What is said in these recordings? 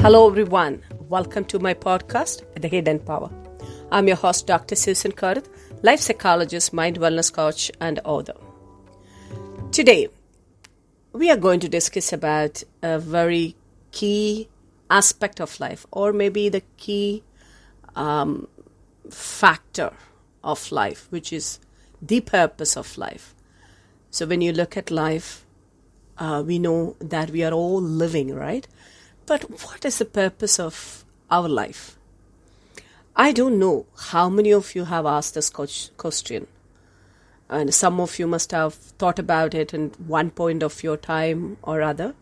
Hello everyone, welcome to my podcast, The Hidden Power. I'm your host, Dr. Susan Karth, life psychologist, mind wellness coach, and author. Today, we are going to discuss about a very key aspect of life, or maybe the key factor of life, which is the purpose of life. So when you look at life, we know that we are all living, right? But what is the purpose of our life? I don't know how many of you have asked this question. And some of you must have thought about it in one point of your time or other.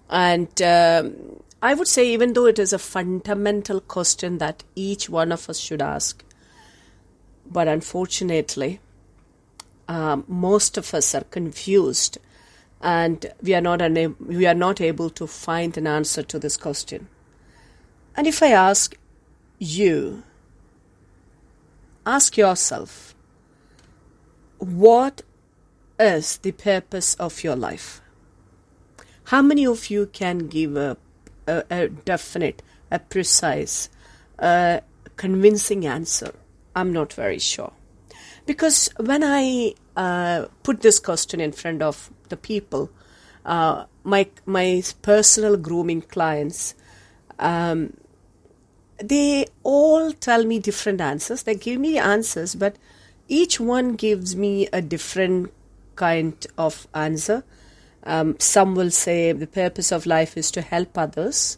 And I would say, even though it is a fundamental question that each one of us should ask, but unfortunately, most of us are confused, and we are not able to find an answer to this question. And if I ask you, ask yourself, what is the purpose of your life? How many of you can give a definite, a precise, convincing answer? I'm not very sure. Because when I put this question in front of the people, my personal grooming clients, they all tell me different answers. They give me answers, but each one gives me a different kind of answer. Some will say the purpose of life is to help others.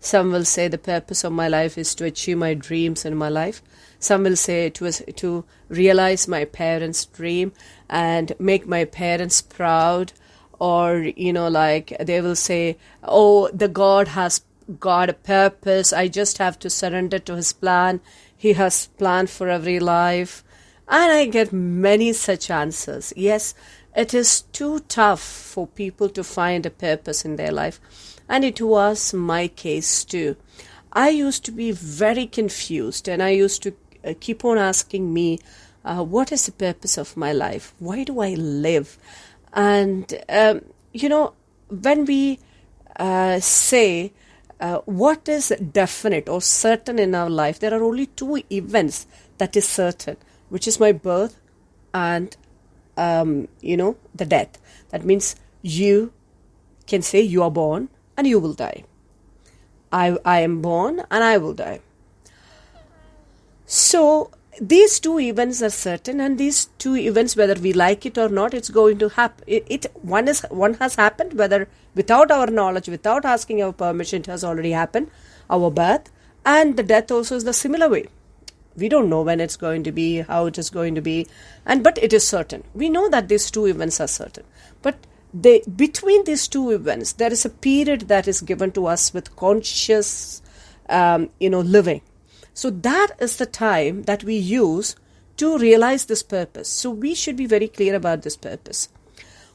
Some will say the purpose of my life is to achieve my dreams in my life. Some will say it was to realize my parents' dream and make my parents proud. Or, they will say, oh, the God has got a purpose. I just have to surrender to his plan. He has planned for every life. And I get many such answers. Yes, it is too tough for people to find a purpose in their life. And it was my case too. I used to be very confused, and I used to keep on asking me, what is the purpose of my life? Why do I live? And, when we say what is definite or certain in our life, there are only two events that is certain, which is my birth and, the death. That means you can say you are born and you will die. I am born and I will die. So these two events are certain, and these two events, whether we like it or not, it's going to happen. One has happened, whether without our knowledge, without asking our permission, it has already happened. Our birth and the death also is the similar way. We don't know when it's going to be, how it is going to be, but it is certain. We know that these two events are certain, but between these two events, there is a period that is given to us with conscious, living. So that is the time that we use to realize this purpose. So we should be very clear about this purpose.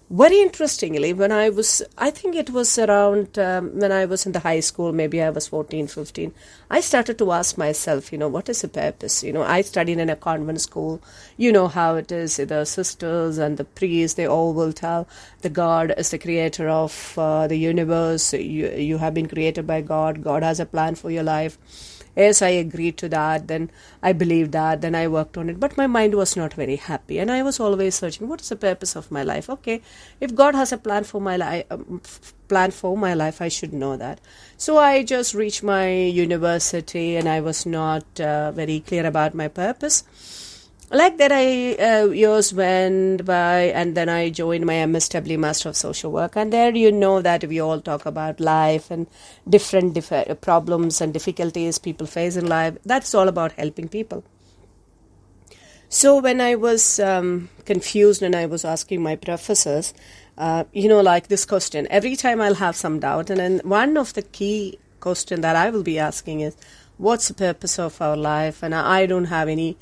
Very interestingly, I think it was around when I was in the high school, maybe I was 14, 15, I started to ask myself, what is the purpose? I studied in a convent school. You know how it is, the sisters and the priests, they all will tell the God is the creator of the universe. You have been created by God. God has a plan for your life. Yes, I agreed to that. Then I believed that. Then I worked on it. But my mind was not very happy. And I was always searching, what is the purpose of my life? Okay, if God has a plan for my life, I should know that. So I just reached my university, and I was not very clear about my purpose. Like that, years went by, and then I joined my MSW, Master of Social Work. And there, that we all talk about life and different problems and difficulties people face in life. That's all about helping people. So when I was confused and I was asking my professors, like this question, every time I'll have some doubt. And then one of the key questions that I will be asking is, what's the purpose of our life? And I don't have any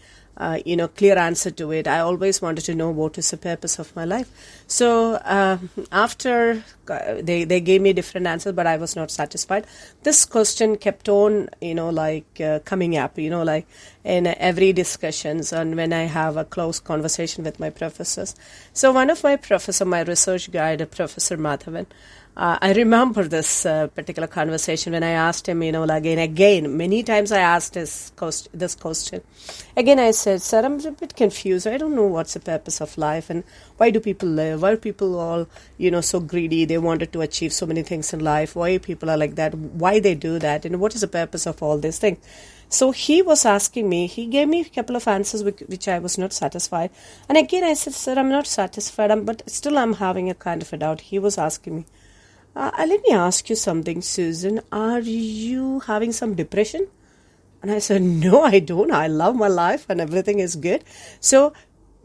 clear answer to it. I always wanted to know what is the purpose of my life. So after they gave me different answers, but I was not satisfied. This question kept on, coming up, like in every discussions and when I have a close conversation with my professors. So one of my professor, my research guide, Professor Madhavan, I remember this particular conversation when I asked him, again, many times I asked this question. Again, I said, sir, I'm a bit confused. I don't know what's the purpose of life and why do people live? Why are people all, so greedy? They wanted to achieve so many things in life. Why people are like that? Why they do that? And what is the purpose of all these things? So he was asking me, he gave me a couple of answers which I was not satisfied. And again, I said, sir, I'm not satisfied, but still I'm having a kind of a doubt. He was asking me, let me ask you something, Susan. Are you having some depression? And I said, no, I don't. I love my life and everything is good. So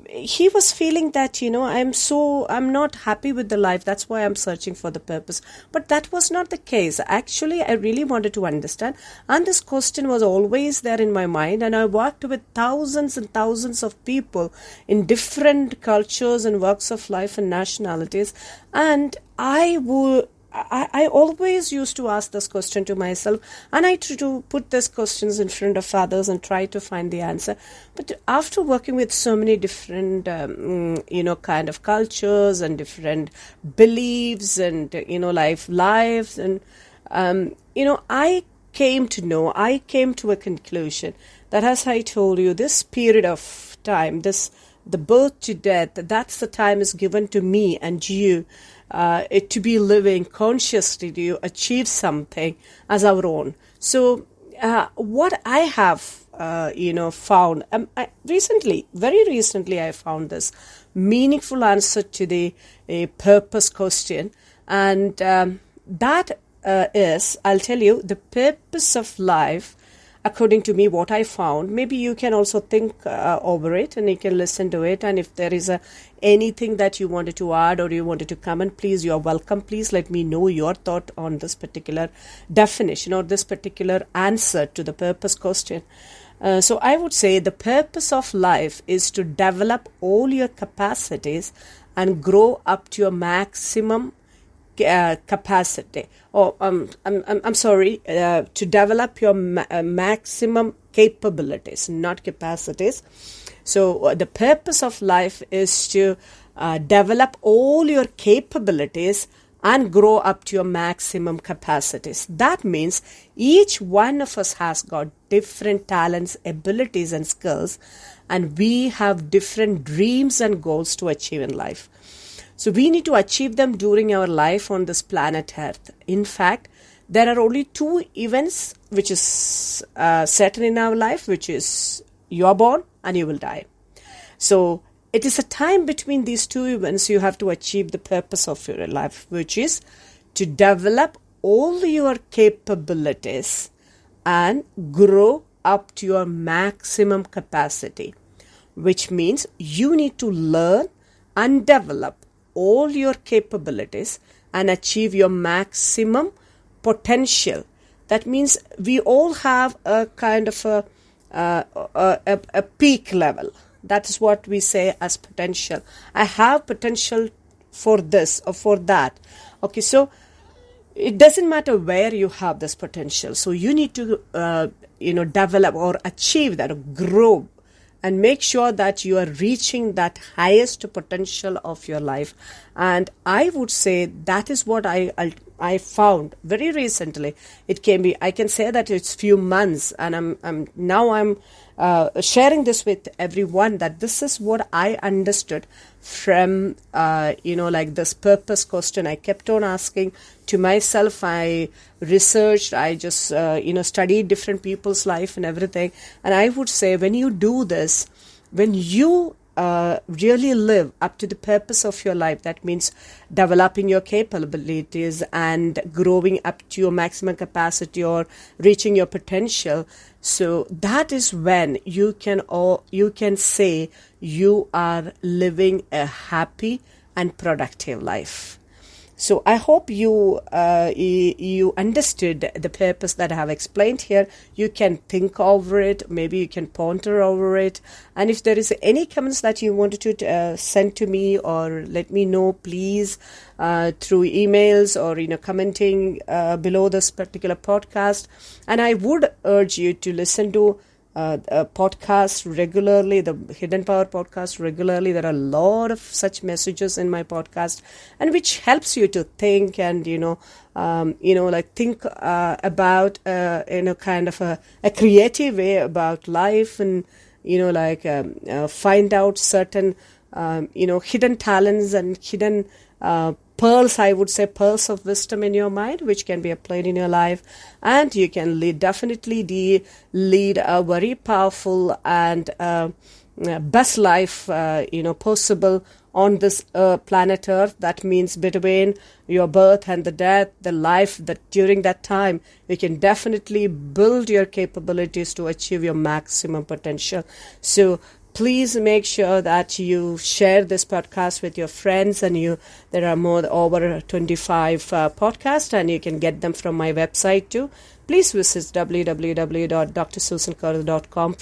he was feeling that, I'm not happy with the life. That's why I'm searching for the purpose. But that was not the case. Actually, I really wanted to understand. And this question was always there in my mind. And I worked with thousands and thousands of people in different cultures and walks of life and nationalities. And I always used to ask this question to myself, and I try to put these questions in front of others and try to find the answer. But after working with so many different, kind of cultures and different beliefs and, lives, and, I came to a conclusion that, as I told you, this period of time, the birth to death, that's the time is given to me and you, to be living consciously to achieve something as our own. So what I have, found, very recently I found this meaningful answer to the purpose question. And that is, I'll tell you, the purpose of life, according to me, what I found. Maybe you can also think over it and you can listen to it. And if there is anything that you wanted to add or you wanted to comment, please, you are welcome. Please let me know your thought on this particular definition or this particular answer to the purpose question. So I would say the purpose of life is to develop all your capacities and grow up to your maximum capacity. I'm sorry, to develop your maximum capabilities, not capacities. So the purpose of life is to develop all your capabilities and grow up to your maximum capacities. That means each one of us has got different talents, abilities and skills, and we have different dreams and goals to achieve in life. So we need to achieve them during our life on this planet Earth. In fact, there are only two events which is certain in our life, which is you are born and you will die. So it is a time between these two events you have to achieve the purpose of your life, which is to develop all your capabilities and grow up to your maximum capacity, which means you need to learn and develop all your capabilities and achieve your maximum potential. That means we all have a kind of a peak level. That is what we say as potential. I have potential for this or for that. Okay, so it doesn't matter where you have this potential. So you need to, develop or achieve that, or grow, and make sure that you are reaching that highest potential of your life. And I would say that is what I found very recently. It can be, I can say that it's few months, and I'm sharing this with everyone, that this is what I understood from, this purpose question. I kept on asking to myself. I researched, I just, studied different people's life and everything. And I would say when you do this, when you really live up to the purpose of your life, that means developing your capabilities and growing up to your maximum capacity or reaching your potential. So that is when you can say you are living a happy and productive life. So I hope you understood the purpose that I have explained here. You can think over it, maybe you can ponder over it. And if there is any comments that you wanted to send to me or let me know, please, through emails or commenting below this particular podcast. And I would urge you to listen to podcast regularly, the Hidden Power podcast regularly. There are a lot of such messages in my podcast, and which helps you to think and think about kind of a creative way about life, and find out certain hidden talents and hidden pearls, I would say, pearls of wisdom in your mind, which can be applied in your life, and you can definitely lead a very powerful and best life, possible on this planet Earth. That means between your birth and the death, the life that during that time, you can definitely build your capabilities to achieve your maximum potential. So please make sure that you share this podcast with your friends, and there are over 25 podcasts, and you can get them from my website too. Please visit www.drsusankaur.com.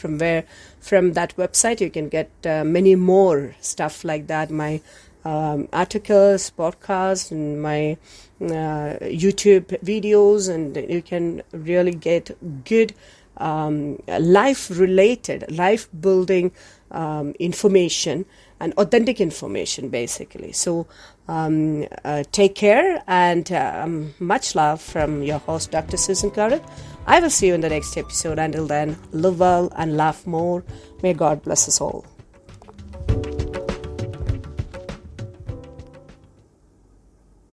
From that website you can get many more stuff like that, my articles, podcasts, and my YouTube videos, and you can really get good life building information and authentic information, basically. So take care, and much love from your host, Dr. Susan Kaur. I will see you in the next episode. Until then, live well and laugh more. May God bless us all.